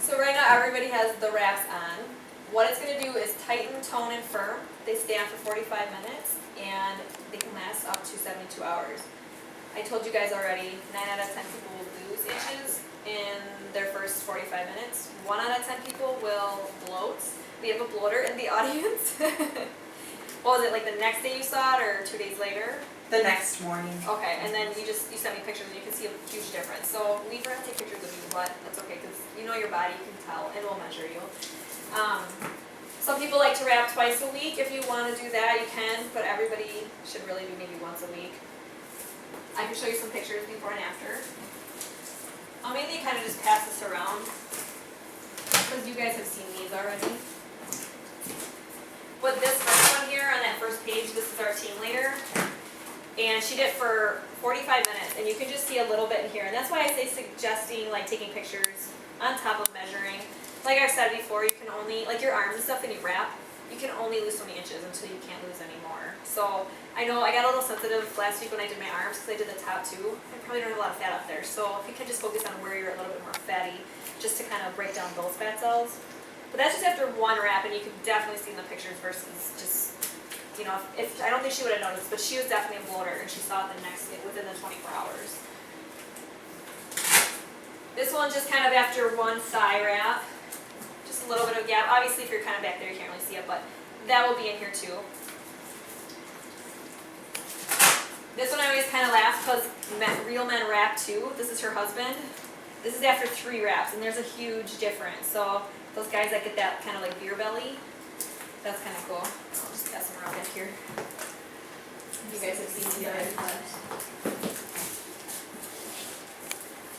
So right now everybody has the wraps on. What it's going to do is tighten, tone, and firm. They stay on for 45 minutes and they can last up to 72 hours. I told you guys already, 9 out of 10 people will lose inches in their first 45 minutes. 1 out of 10 people will bloat. We have a bloater in the audience. What was it, like the next day you saw it or 2 days later? The next morning. Okay, and then you sent me pictures and you can see a huge difference. So we forgot to take pictures of you, but that's okay because you know your body, you can tell, and we'll measure you. Some people like to wrap twice a week. If you want to do that, you can, but everybody should really do maybe once a week. I can show you some pictures before and after. I'll mainly kind of just pass this around because you guys have seen these already. But this first one here on that first page, this is our team leader. And she did it for 45 minutes, and you can just see a little bit in here. And that's why I say suggesting like taking pictures on top of measuring. Like I said before, you can only, like your arms and stuff when you wrap, you can only lose so many inches until you can't lose any more. So I know I got a little sensitive last week when I did my arms because I did the top too. I probably don't have a lot of fat up there. So if you can just focus on where you're a little bit more fatty, just to kind of break down those fat cells. But that's just after one wrap, and you can definitely see in the pictures versus just, you know, if I don't think she would have noticed, but she was definitely a bloater, and she saw it the next day within the 24 hours. This one just kind of after one thigh wrap, just a little bit of gap. Obviously, if you're kind of back there, you can't really see it, but that will be in here too. This one I always kind of laugh because real men wrap too. This is her husband. This is after 3 wraps, and there's a huge difference. So those guys that get that kind of like beer belly, that's kind of cool. I'll just pass them around back here. You guys have seen these already, but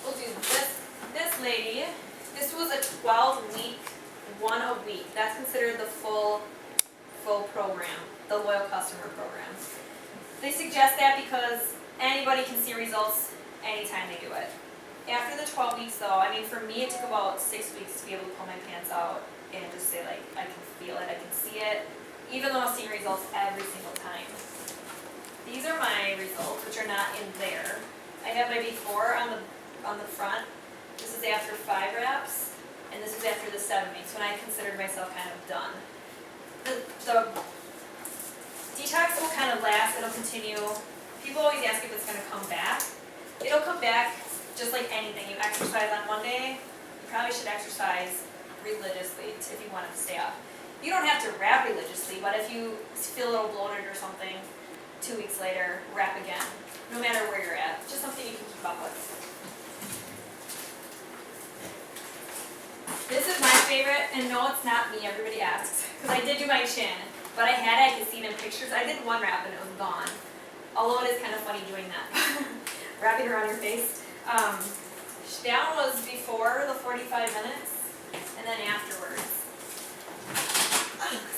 we'll do this lady. This was a 12-week, 1 a week. That's considered the full program, the loyal customer program. They suggest that because anybody can see results anytime they do it. After the 12 weeks though, I mean for me it took about 6 weeks to be able to pull my pants out and just say like, I can feel it, I can see it, even though I'm seeing results every single time. These are my results, which are not in there. I have my before on the front. This is after 5 wraps, and this is after the 7 weeks when I considered myself kind of done. The detox will kind of last, it'll continue. People always ask if it's going to come back. It'll come back just like anything. You exercise on one day, you probably should exercise religiously if you want it to stay up. You don't have to wrap religiously, but if you feel a little bloated or something, 2 weeks later, wrap again, no matter where you're at. Just something you can keep up with. This is my favorite, and no, it's not me, everybody asks, because I did do my chin, but I could see it in pictures. I did 1 wrap and it was gone. Although it is kind of funny doing that. Wrapping around your face. That one was before the 45 minutes, and then afterwards.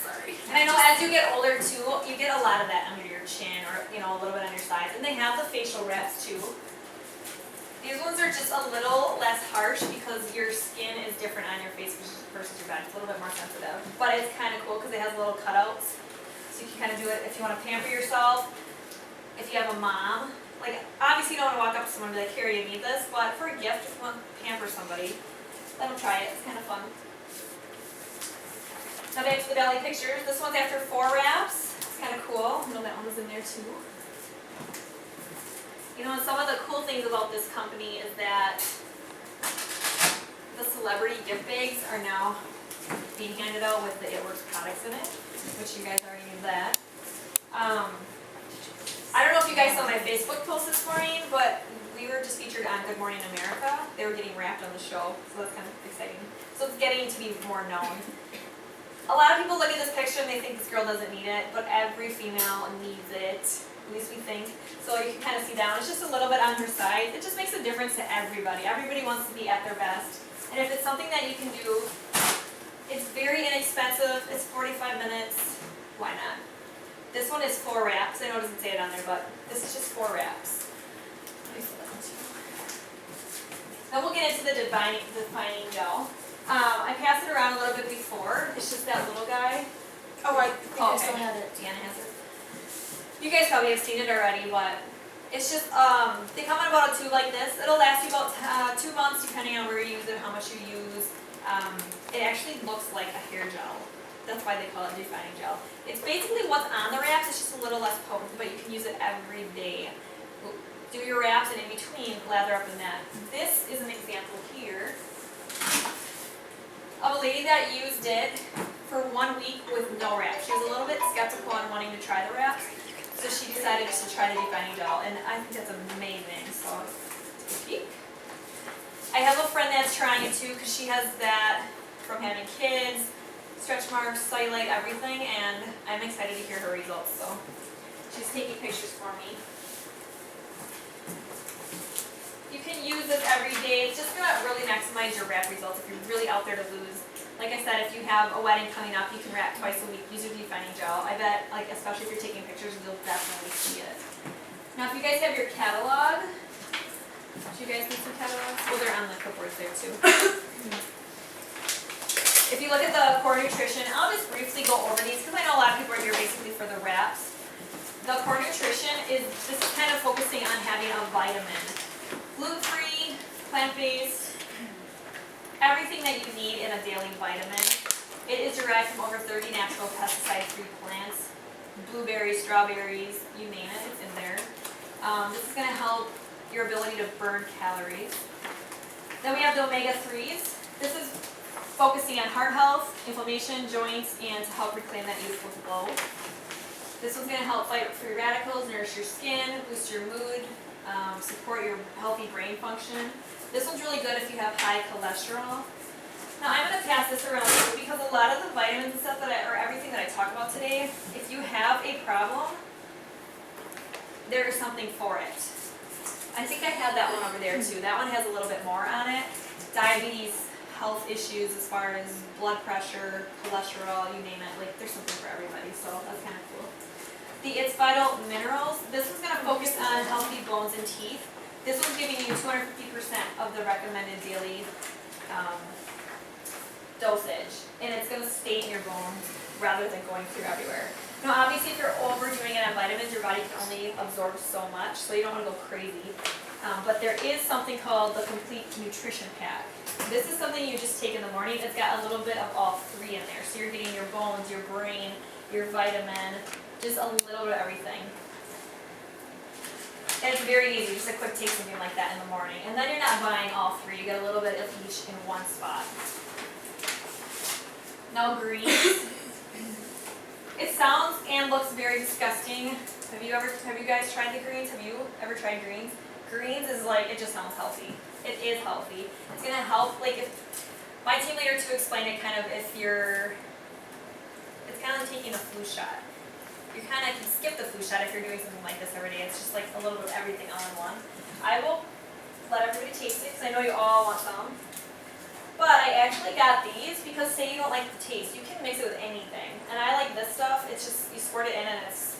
Sorry. And I know as you get older too, you get a lot of that under your chin or, you know, a little bit on your sides. And they have the facial wraps too. These ones are just a little less harsh because your skin is different on your face versus your back. It's a little bit more sensitive. But it's kind of cool because it has little cutouts. So you can kind of do it if you want to pamper yourself, if you have a mom. Like, obviously you don't want to walk up to someone and be like, here, you need this. But for a gift, if you want to pamper somebody, let them try it. It's kind of fun. Now back to the belly pictures. This one's after 4 wraps. It's kind of cool. I know that one was in there too. You know, some of the cool things about this company is that the celebrity gift bags are now being handed out with the It Works products in it, which you guys already knew that. I don't know if you guys saw my Facebook post this morning, but we were just featured on Good Morning America. They were getting wrapped on the show, so that's kind of exciting. So it's getting to be more known. A lot of people look at this picture and they think this girl doesn't need it, but every female needs it, at least we think. So you can kind of see down, it's just a little bit on her side. It just makes a difference to everybody. Everybody wants to be at their best. And if it's something that you can do, it's very inexpensive, it's 45 minutes, why not? This one is 4 wraps. I know it doesn't say it on there, but this is just 4 wraps. Then we'll get into the defining gel. I passed it around a little bit before. It's just that little guy. Oh, I think I still okay. have it. Deanna has it. You guys probably have seen it already, but it's just, they come in about a tube like this. It'll last you about 2 months depending on where you use it, how much you use. It actually looks like a hair gel. That's why they call it defining gel. It's basically what's on the wraps, it's just a little less potent, but you can use it every day. Do your wraps and in between, lather up in that. This is an example here of a lady that used it for 1 week with no wrap. She was a little bit skeptical on wanting to try the wraps, so she decided just to try the defining gel, and I think that's amazing, so take a peek. I have a friend that's trying it too, because she has that from having kids, stretch marks, cellulite, everything, and I'm excited to hear her results, so she's taking pictures for me. You can use this every day. It's just gonna really maximize your wrap results if you're really out there to lose. Like I said, if you have a wedding coming up, you can wrap twice a week. Use your defining gel. I bet, like, especially if you're taking pictures, you'll definitely see it. Now, if you guys have your catalog, do you guys need some catalogs? Well, they're on the clipboards there too. If you look at the core nutrition, I'll just briefly go over these because I know a lot of people are here basically for the wraps. The core nutrition this is kind of focusing on having a vitamin. Gluten-free, plant-based, everything that you need in a daily vitamin. It is derived from over 30 natural pesticide-free plants. Blueberries, strawberries, you name it, it's in there. This is going to help your ability to burn calories. Then we have the omega-3s. This is focusing on heart health, inflammation, joints, and to help reclaim that youthful glow. This one's going to help fight free radicals, nourish your skin, boost your mood, support your healthy brain function. This one's really good if you have high cholesterol. Now I'm going to pass this around too because a lot of the vitamins and stuff or everything that I talk about today, if you have a problem, there is something for it. I think I have that one over there too. That one has a little bit more on it. Diabetes, health issues as far as blood pressure, cholesterol, you name it. Like there's something for everybody, so that's kind of cool. The It's Vital Minerals. This one's going to focus on healthy bones and teeth. This one's giving you 250% of the recommended daily dosage, and it's going to stay in your bones rather than going through everywhere. Now obviously if you're overdoing it on vitamins, your body can only absorb so much, so you don't want to go crazy. But there is something called the Complete Nutrition Pack. This is something you just take in the morning. It's got a little bit of all three in there. So you're getting your bones, your brain, your vitamin, just a little bit of everything. And it's very easy, just a quick take something like that in the morning. And then you're not buying all three, you get a little bit of each in one spot. Now greens. It sounds and looks very disgusting. Have you guys tried the greens? Have you ever tried greens? Greens is like, it just sounds healthy. It is healthy. It's gonna help, like if, my team leader to explain it kind of it's kind of like taking a flu shot. You kind of can skip the flu shot if you're doing something like this every day. It's just like a little bit of everything all in one. I will let everybody taste it because I know you all want some. But I actually got these because say you don't like the taste, you can mix it with anything. And I like this stuff, it's just, you squirt it in and it's,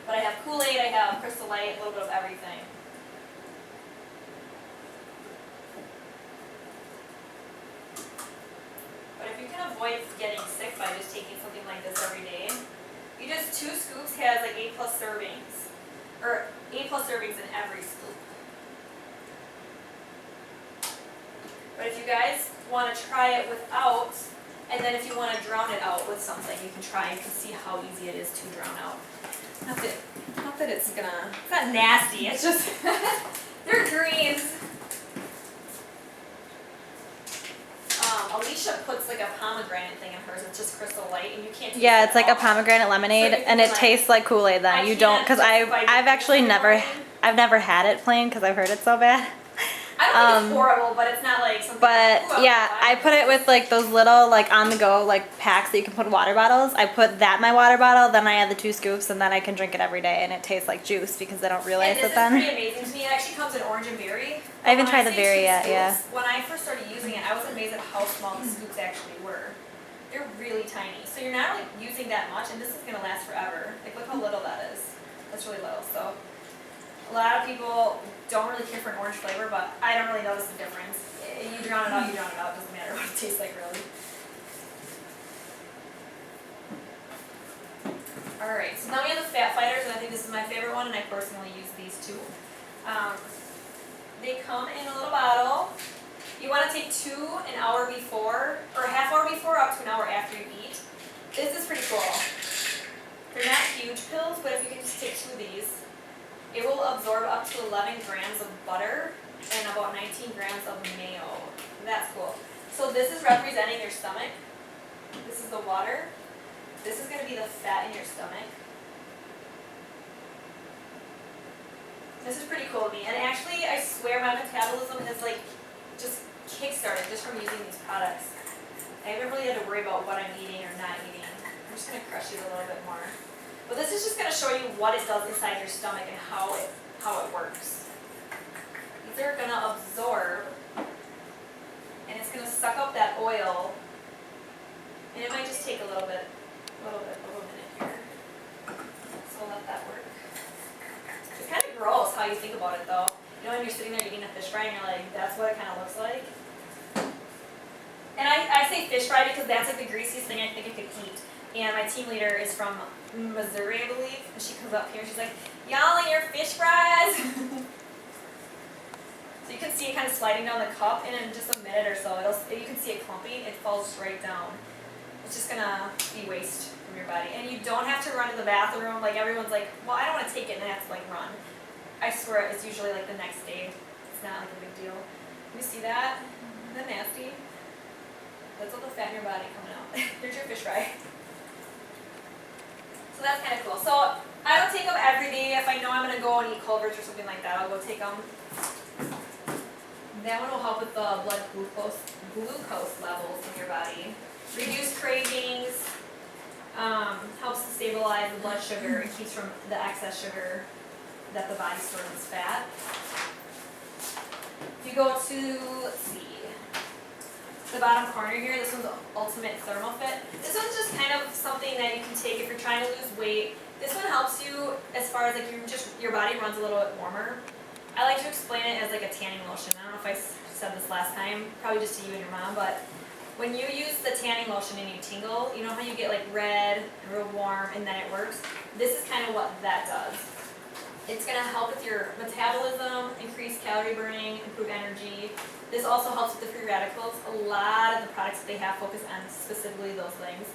but I have Kool-Aid, I have Crystal Light, a little bit of everything. But if you can avoid getting sick by just taking something like this every day, you just 2 scoops has like 8+ servings, or 8+ servings in every scoop. But if you guys want to try it without, and then if you want to drown it out with something, you can try and you can see how easy it is to drown out. Not that it's not nasty, it's just, they're greens. Alicia puts like a pomegranate thing in hers, it's just Crystal Light, and you can't taste Yeah, it it's like at a all. pomegranate lemonade, So and it tastes like Kool-Aid then. You don't, because I've actually never had it plain because I've heard it so bad. I don't think it's horrible, but it's not like something. But ooh, yeah, I put it with like those little like on the go like packs that you can put in water bottles. I put that in my water bottle, then I add the 2 scoops, and then I can drink it every day, and it tastes like juice because I don't realize and it then. this is pretty amazing to me. It actually comes in orange and berry. I haven't When tried the say berry 2 yet, yeah. scoops, When I first started using it, I was amazed at how small the scoops actually were. They're really tiny, so you're not really using that much, and this is gonna last forever. Like look how little that is. That's really little. So a lot of people don't really care for an orange flavor, but I don't really notice the difference. You drown it out, you drown it out. It doesn't matter what it tastes like, really. Alright, so now we have the fat fighters, and I think this is my favorite one, and I personally use these too. They come in a little bottle. You want to take 2 an hour before huge pills, but if you can just take 2 of these, it will absorb up to 11 grams of butter and about 19 grams of mayo. That's cool. So this is representing your stomach. This is the water. This is going to be the fat in your stomach. This is pretty cool to me. And actually, I swear my metabolism is like just kick-started just from using these products. I haven't really had to worry about what I'm eating or not eating. I'm just going to crush these a little bit more. But this is just going to show you what it does inside your stomach and how it works. These are going to absorb, and it's going to suck up that oil. And it might just take a little minute here. So I'll let that work. It's kind of gross how you think about it though. You know when you're sitting there eating a fish fry and you're like, that's what it kind of looks like? And I say fish fry because that's like the greasiest thing I think I could eat. And my team leader is from Missouri, I believe. And she comes up here and she's like, y'all and your fish fries. So you can see it kind of sliding down the cup, and in just a minute or so, you can see it clumping. It falls right down. It's just gonna be waste from your body. And you don't have to run to the bathroom. Like everyone's like, well, I don't want to take it, and then I have to like run. I swear it's usually like the next day. It's not like a big deal. You see that? Isn't that nasty? That's all the fat in your body coming out. There's your fish fry. So that's kind of cool. So I don't take them every day. If I know I'm going to go and eat Culver's or something like that, I'll go take them. That one will help with the blood glucose levels in your body. Reduce cravings, helps to stabilize the blood sugar and keeps from the excess sugar that the body stores as fat. If you go to, let's see, the bottom corner here, this one's Ultimate Thermal Fit. This one's just kind of something that you can take if you're trying to lose weight. This one helps you as far as like your body runs a little bit warmer. I like to explain it as like a tanning lotion. I don't know if I said this last time, probably just to you and your mom, but when you use the tanning lotion and you tingle, you know how you get like red and real warm and then it works? This is kind of what that does. It's going to help with your metabolism, increase calorie burning, improve energy. This also helps with the free radicals. A lot of the products that they have focus on specifically those things.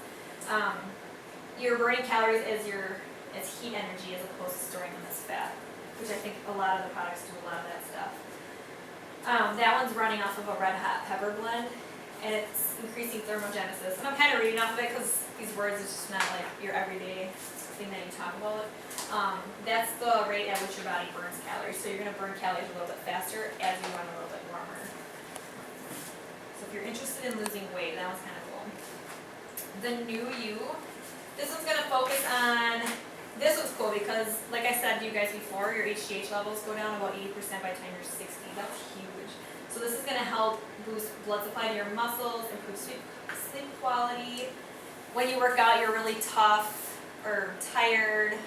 You're burning calories as heat energy as opposed to storing them as fat, which I think a lot of the products do a lot of that stuff. That one's running off of a red hot pepper blend, and it's increasing thermogenesis. And I'm kind of reading off of it because these words is just not like your everyday thing that you talk about. That's the rate at which your body burns calories. So you're going to burn calories a little bit faster as you run a little bit warmer. So if you're interested in losing weight, that one's kind of cool. The New You. This one's going to focus on, this one's cool because, like I said to you guys before, your HGH levels go down about 80% by the time you're 60. That's huge. So this is going to help boost blood supply to your muscles, improve sleep quality. When you work out, you're really tough or tired,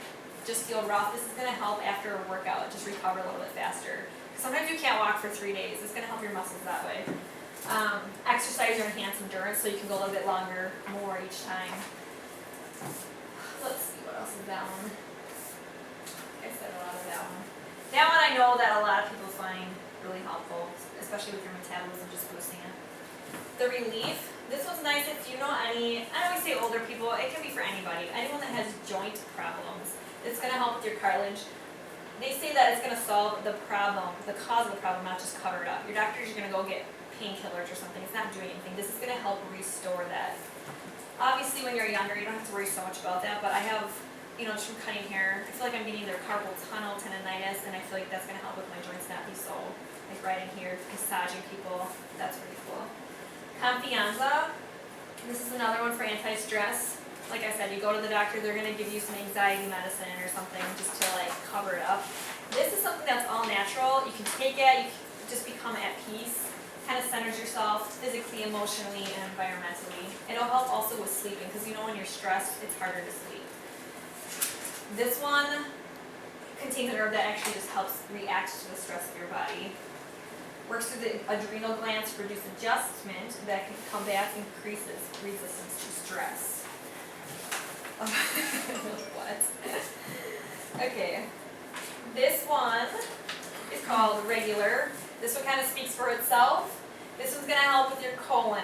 just feel rough. This is going to help after a workout, just recover a little bit faster. Sometimes you can't walk for 3 days. It's going to help your muscles that way. Exercise your enhanced endurance so you can go a little bit longer, more each time. Let's see, what else is that one? I said a lot of that one. That one I know that a lot of people find really helpful, especially with your metabolism, just boosting it. The Relief. This one's nice if you know any, I always say older people, it can be for anybody. Anyone that has joint problems. It's going to help with your cartilage. They say that it's going to solve the problem, the cause of the problem, not just cover it up. Your doctors are going to go get painkillers or something. It's not doing anything. This is going to help restore that. Obviously, when you're younger, you don't have to worry so much about that, but I have, just from cutting hair, I feel like I'm getting either carpal tunnel tendonitis, and I feel like that's going to help with my joints not be so, like right in here, massaging people. That's really cool. Confianza. This is another one for anti-stress. Like I said, you go to the doctor, they're going to give you some anxiety medicine or something just to like cover it up. This is something that's all natural. You can take it, you can just become at peace. Kind of centers yourself physically, emotionally, and environmentally. It'll help also with sleeping because when you're stressed, it's harder to sleep. This one contains an herb that actually just helps react to the stress of your body. Works through the adrenal glands to produce adjustment that can combat and increases resistance to stress. What? Okay. This one is called Regular. This one kind of speaks for itself. This one's going to help with your colon.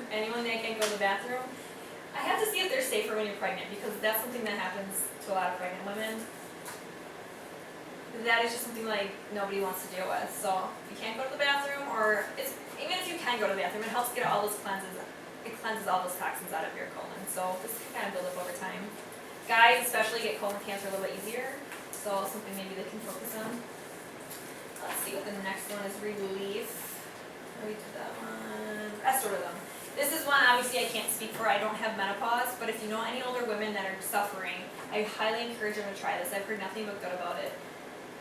Anyone that can't go to the bathroom. I have to see if they're safer when you're pregnant, because that's something that happens to a lot of pregnant women. That is just something like nobody wants to deal with. So if you can't go to the bathroom, or even if you can go to the bathroom, it helps get all those cleanses. It cleanses all those toxins out of your colon. So this can kind of build up over time. Guys especially get colon cancer a little bit easier. So something maybe they can focus on. Let's see what the next one is. Relief. We did that one. Estrogen. This is one obviously I can't speak for. I don't have menopause, but if you know any older women that are suffering, I highly encourage them to try this. I've heard nothing but good about it.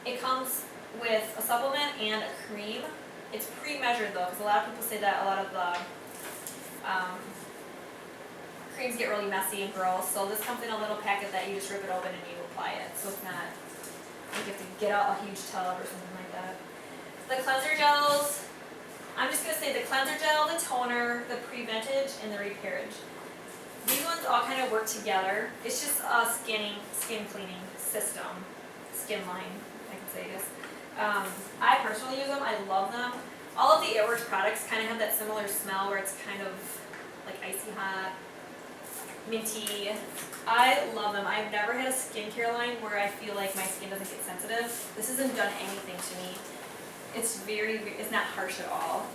It comes with a supplement and a cream. It's pre-measured though, because a lot of people say that a lot of the creams get really messy and gross. So this comes in a little packet that you just rip it open and you apply it. So it's not like you have to get out a huge tub or something like that. The cleanser gels, I'm just going to say the cleanser gel, the toner, the preventage, and the repairage. These ones all kind of work together. It's just a skin cleaning system, skin line, I can say this. I personally use them. I love them. All of the It Works products kind of have that similar smell where it's kind of like icy hot, minty. I love them. I've never had a skincare line where I feel like my skin doesn't get sensitive. This hasn't done anything to me. It's not harsh at all.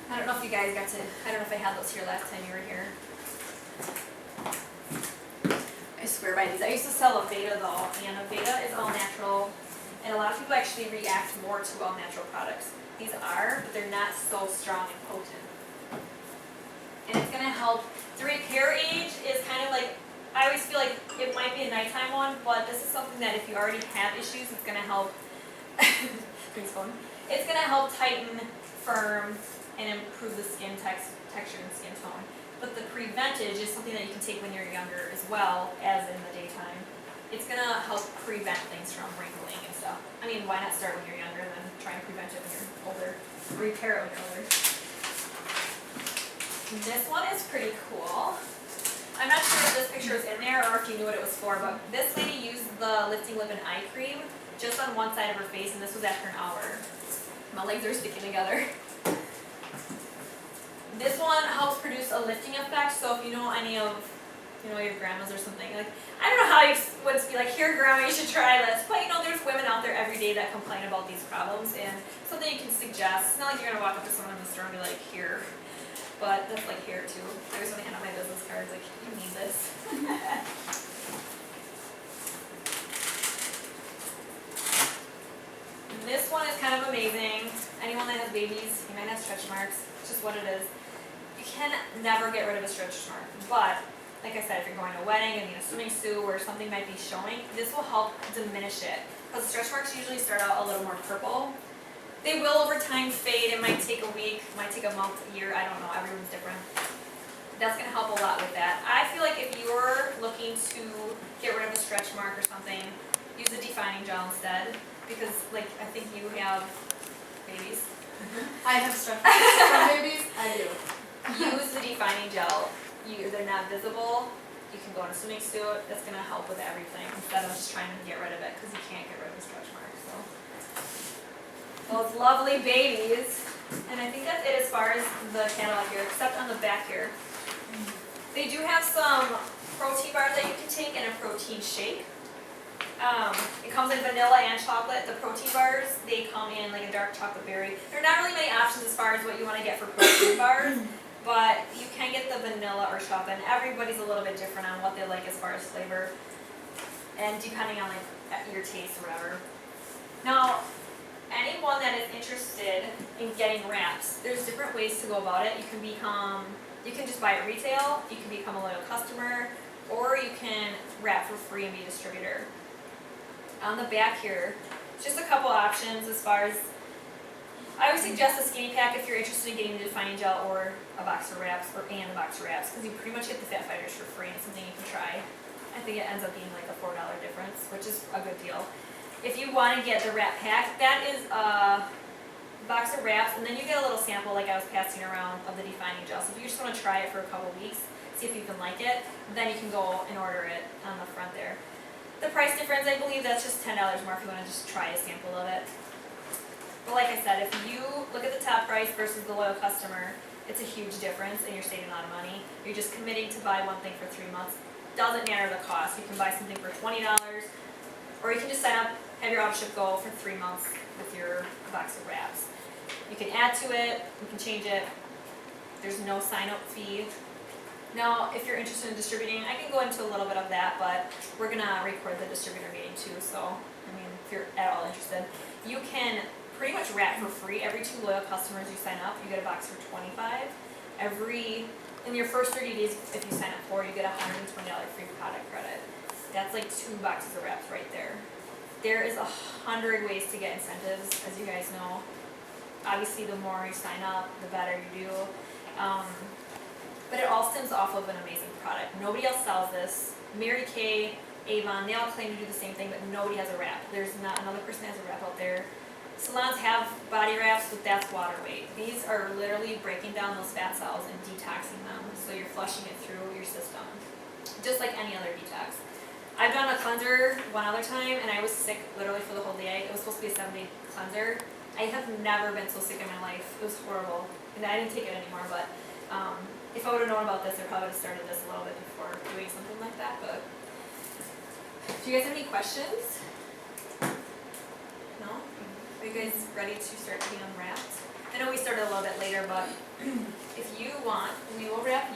I don't know if you guys I don't know if I had those here last time you were here. I swear by these. I used to sell a Veda though, and a Veda is all natural, and a lot of people actually react more to all natural products. These are, but they're not so strong and potent. And it's gonna help. The repair age is kind of like, I always feel like it might be a nighttime one, but this is something that if you already have issues, it's gonna help. It's gonna help tighten, firm, and improve the skin texture and skin tone. But the preventage is something that you can take when you're younger as well as in the daytime. It's gonna help prevent things from wrinkling and stuff. I mean, why not start when you're younger and then try and prevent it when you're older? Repair it when you're older. This one is pretty cool. I'm not sure if this picture was in there or if you knew what it was for, but this lady used the Lifting Lip and Eye Cream just on one side of her face, and this was after an hour. My legs are sticking together. This one helps produce a lifting effect, so if you know any of, your grandmas or something, like, I don't know how you would be like, here grandma, you should try this, but there's women out there every day that complain about these problems, and something you can suggest. It's not like you're gonna walk up to someone in the store and be like, here, but that's like here too. I always want to hand out my business cards, like, you need this. This one is kind of amazing. Anyone that has babies, you might have stretch marks. It's just what it is. You can never get rid of a stretch mark, but like I said, if you're going to a wedding and you need a swimming suit where something might be showing, this will help diminish it. Because stretch marks usually start out a little more purple. They will over time fade. It might take a week, might take a month, a year. I don't know. Everyone's different. That's going to help a lot with that. I feel like if you're looking to get rid of a stretch mark or something, use a defining gel instead. Because, like, I think you have babies. I have stretch marks from babies. I do. Use the defining gel. They're not visible. You can go in a swimming suit. That's going to help with everything instead of just trying to get rid of it because you can't get rid of a stretch mark. So, those lovely babies. And I think that's it as far as the catalog here, except on the back here. They do have some protein bars that you can take and a protein shake. It comes in vanilla and chocolate. The protein bars, they come in like a dark chocolate berry. There are not really many options as far as what you want to get for protein bars, but you can get the vanilla or chocolate, and everybody's a little bit different on what they like as far as flavor, and depending on like your taste or whatever. Now, anyone that is interested in getting wraps, there's different ways to go about it. You can just buy it retail, you can become a loyal customer, or you can wrap for free and be a distributor. On the back here, just a couple options as far as, I would suggest a skinny pack if you're interested in getting the defining gel or a box of wraps, and a box of wraps, because you pretty much get the fat fighters for free, and it's something you can try. I think it ends up being like a $4 difference, which is a good deal. If you want to get the wrap pack, that is a box of wraps, and then you get a little sample like I was passing around of the defining gel. So if you just want to try it for a couple weeks, see if you can like it, then you can go and order it on the front there. The price difference, I believe that's just $10 more if you want to just try a sample of it. But like I said, if you look at the top price versus the loyal customer, it's a huge difference and you're saving a lot of money. You're just committing to buy one thing for 3 months. Doesn't matter the cost. You can buy something for $20, or you can just sign up, have your auto ship go for 3 months with your box of wraps. You can add to it, you can change it. There's no sign up fee. Now, if you're interested in distributing, I can go into a little bit of that, but we're gonna record the distributor meeting too, so, I mean, if you're at all interested. You can pretty much wrap for free. Every 2 loyal customers you sign up, you get a box for $25. In your first 30 days, if you sign up for, you get a $120 free product credit. That's like 2 boxes of wraps right there. There is 100 ways to get incentives, as you guys know. Obviously, the more you sign up, the better you do. But it all stems off of an amazing product. Nobody else sells this. Mary Kay, Avon, they all claim to do the same thing, but nobody has a wrap. There's not another person that has a wrap out there. Salons have body wraps, but that's water weight. These are literally breaking down those fat cells and detoxing them, so you're flushing it through your system, just like any other detox. I've done a cleanser one other time, and I was sick literally for the whole day. It was supposed to be a 7-day cleanser. I have never been so sick in my life. It was horrible, and I didn't take it anymore, but if I would have known about this, I probably would have started this a little bit before doing something like that. But do you guys have any questions? No? Are you guys ready to start getting them wrapped? I know we started a little bit later, but if you want, we will wrap you.